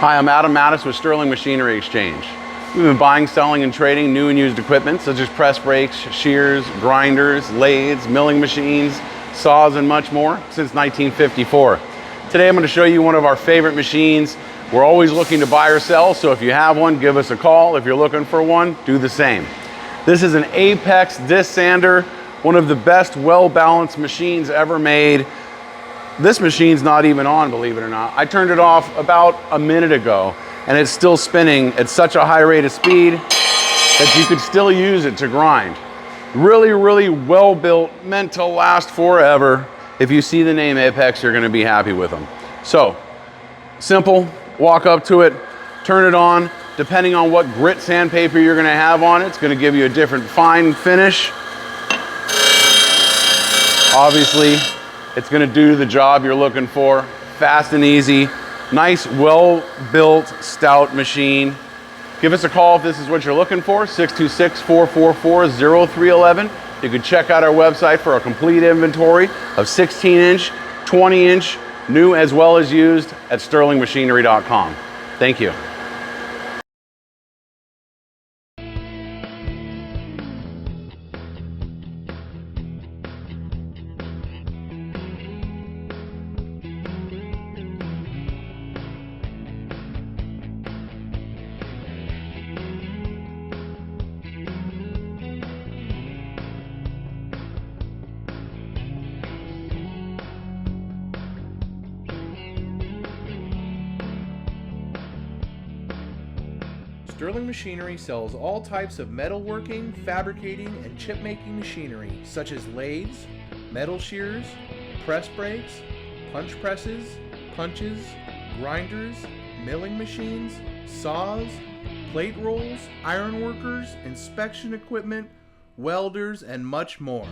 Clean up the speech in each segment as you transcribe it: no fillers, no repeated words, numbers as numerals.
Hi, I'm Adam Mattis with Sterling Machinery Exchange. We've been buying, selling, and trading new and used equipment such as press brakes, shears, grinders, lathes, milling machines, saws, and much more since 1954. Today I'm going to show you one of our favorite machines. We're always looking to buy or sell, so if you have one, give us a call. If you're looking for one, do the same. This is an Apex Disc Sander, one of the best well-balanced machines ever made. This machine's not even on, believe it or not. I turned it off about a minute ago and it's still spinning at such a high rate of speed that you could still use it to grind. Really, really well built, meant to last forever. If you see the name Apex, you're gonna be happy with them. So, simple, walk up to it, turn it on. Depending on what grit sandpaper you're gonna have on it, it's gonna give you a different fine finish. Obviously, it's gonna do the job you're looking for. Fast and easy. Nice, well-built, stout machine. Give us a call if this is what you're looking for, 626-444-0311. You can check out our website for a complete inventory of 16-inch, 20-inch, new as well as used at sterlingmachinery.com. Thank you. Sterling Machinery sells all types of metalworking, fabricating, and chip-making machinery, such as lathes, metal shears, press brakes, punch presses, punches, grinders, milling machines, saws, plate rolls, iron workers, inspection equipment, welders, and much more.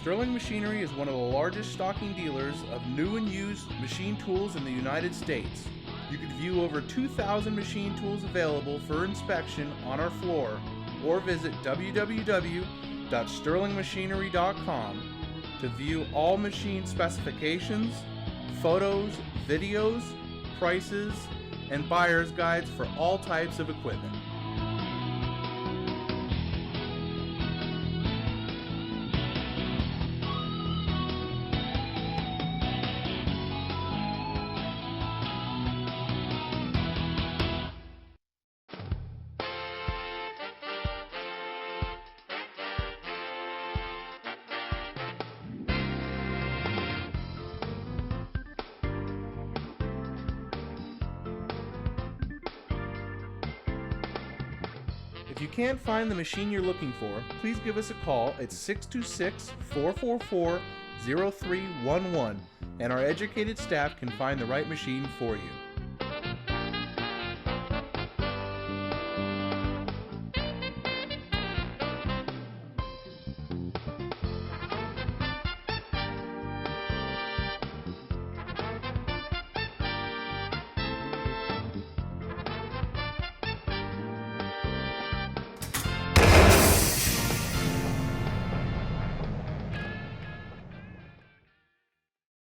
Sterling Machinery is one of the largest stocking dealers of new and used machine tools in the United States. You can view over 2,000 machine tools available for inspection on our floor or visit www.sterlingmachinery.com to view all machine specifications, photos, videos, prices, and buyer's guides for all types of equipment. If you can't find the machine you're looking for, please give us a call at 626-444-0311 and our educated staff can find the right machine for you.